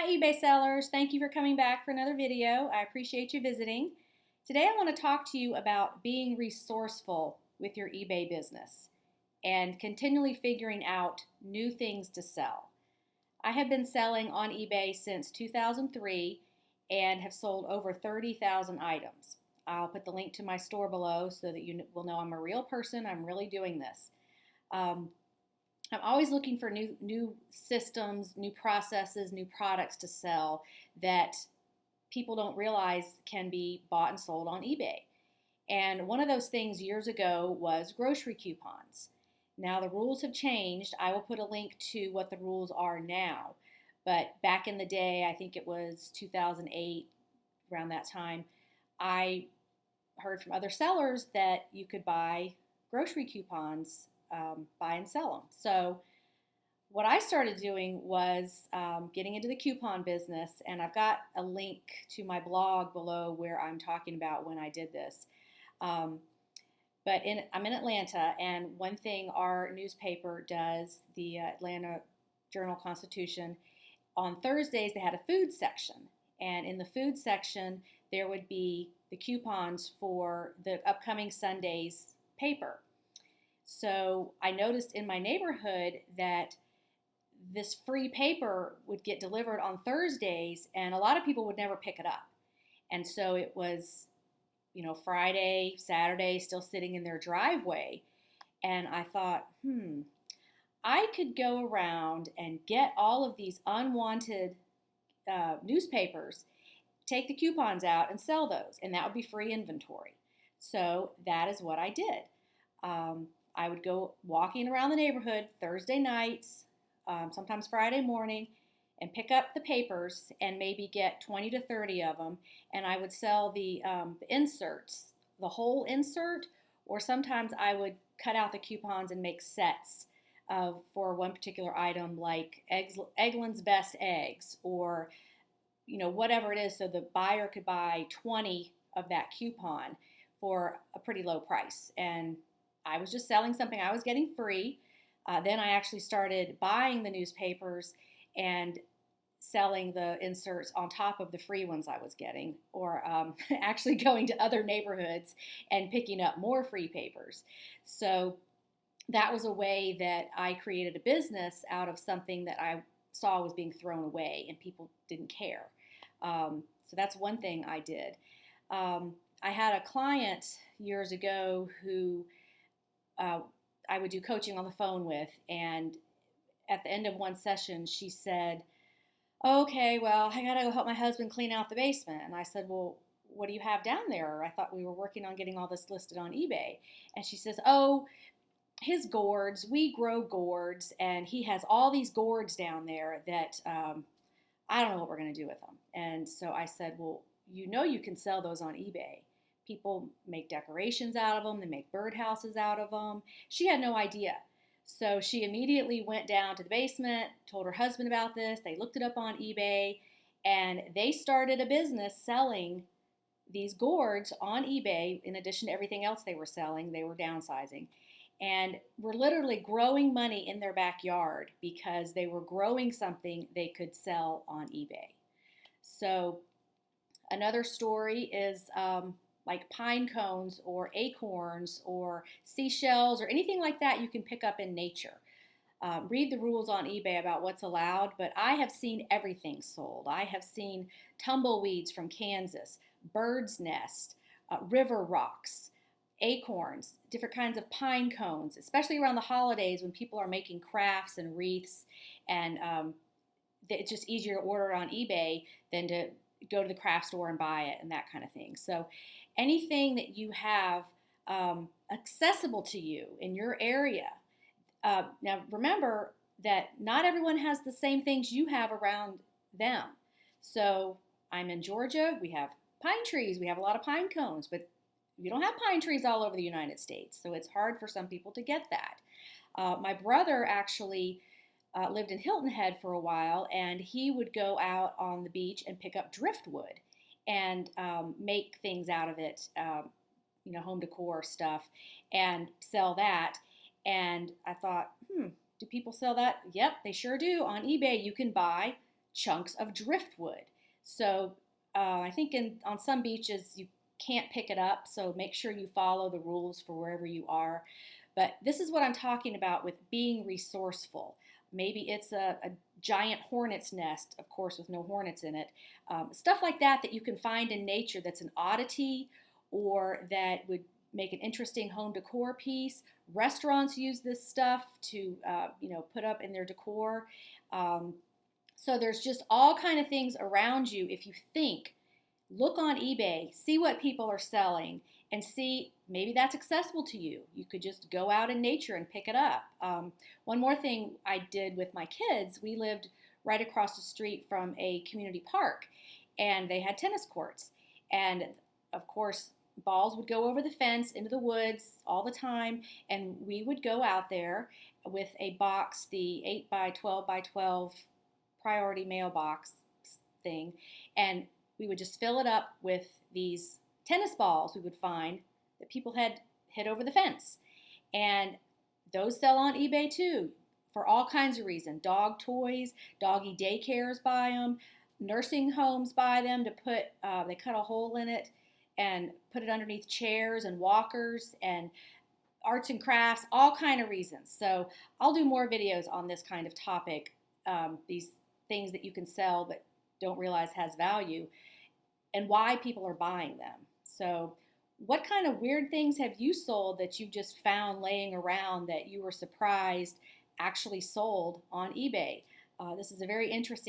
Hi eBay sellers, thank you for coming back for another video. I appreciate you visiting. Today I want to talk to you about being resourceful with your eBay business and continually figuring out new things to sell. I have been selling on eBay since 2003 and have sold over 30,000 items. I'll put the link to my store below so that you will know I'm a real person. I'm really doing this. Um, I'm always looking for new systems, new processes, new products to sell that people don't realize can be bought and sold on eBay. And one of those things years ago was grocery coupons. Now the rules have changed. I will put a link to what the rules are now. But back in the day, I think it was 2008, around that time, I heard from other sellers that you could buy grocery coupons, buy and sell them. So what I started doing was getting into the coupon business, and I've got a link to my blog below where I'm talking about when I did this. Um, I'm in Atlanta, and one thing our newspaper does, the Atlanta Journal-Constitution, on Thursdays they had a food section, and in the food section there would be the coupons for the upcoming Sunday's paper. So I noticed in my neighborhood that this free paper would get delivered on Thursdays, and a lot of people would never pick it up. And so it was, Friday, Saturday, still sitting in their driveway. And I thought, I could go around and get all of these unwanted newspapers, take the coupons out and sell those, and that would be free inventory. So that is what I did. I would go walking around the neighborhood Thursday nights, sometimes Friday morning, and pick up the papers and maybe get 20 to 30 of them. And I would sell the inserts, the whole insert, or sometimes I would cut out the coupons and make sets for one particular item, like Eggland's Best Eggs, or whatever it is, so the buyer could buy 20 of that coupon for a pretty low price. And I was just selling something I was getting free. Then I actually started buying the newspapers and selling the inserts on top of the free ones I was getting, or actually going to other neighborhoods and picking up more free papers. So that was a way that I created a business out of something that I saw was being thrown away and people didn't care. So that's one thing I did. I had a client years ago who I would do coaching on the phone with, and at the end of one session she said, okay, well, I gotta go help my husband clean out the basement. And I said, well, what do you have down there? I thought we were working on getting all this listed on eBay. And she says, oh, his gourds, we grow gourds, and he has all these gourds down there that I don't know what we're going to do with them. And so I said, well, you can sell those on eBay. People make decorations out of them. They make birdhouses out of them. She had no idea. So she immediately went down to the basement, told her husband about this. They looked it up on eBay, and they started a business selling these gourds on eBay. In addition to everything else they were selling, they were downsizing. And were literally growing money in their backyard because they were growing something they could sell on eBay. So another story is like pine cones or acorns or seashells or anything like that you can pick up in nature. Read the rules on eBay about what's allowed, but I have seen everything sold. I have seen tumbleweeds from Kansas, bird's nest, river rocks, acorns, different kinds of pine cones, especially around the holidays when people are making crafts and wreaths, and it's just easier to order on eBay than to go to the craft store and buy it and that kind of thing. So anything that you have accessible to you in your area. Now remember that not everyone has the same things you have around them. So I'm in Georgia, we have pine trees, we have a lot of pine cones, but you don't have pine trees all over the United States, so it's hard for some people to get that. My brother actually lived in Hilton Head for a while, and he would go out on the beach and pick up driftwood and make things out of it, home decor stuff, and sell that. And I thought, do people sell that? Yep, they sure do. On eBay, you can buy chunks of driftwood. So I think on some beaches you can't pick it up, so make sure you follow the rules for wherever you are. But this is what I'm talking about with being resourceful. Maybe it's a giant hornet's nest, of course, with no hornets in it. Stuff like that that you can find in nature that's an oddity or that would make an interesting home decor piece. Restaurants use this stuff to, put up in their decor. So there's just all kind of things around you. If you think, look on eBay, see what people are selling, and see maybe that's accessible to you. You could just go out in nature and pick it up. One more thing I did with my kids, we lived right across the street from a community park, and they had tennis courts. And of course, balls would go over the fence into the woods all the time, and we would go out there with a box, the 8 by 12 by 12 priority mailbox thing, and we would just fill it up with these tennis balls we would find that people had hit over the fence. And those sell on eBay too for all kinds of reasons. Dog toys, doggy daycares buy them, nursing homes buy them to put, they cut a hole in it and put it underneath chairs and walkers, and arts and crafts, all kind of reasons. So I'll do more videos on this kind of topic, these things that you can sell but don't realize has value, and why people are buying them. So what kind of weird things have you sold that you just found laying around that you were surprised actually sold on eBay? This is a very interesting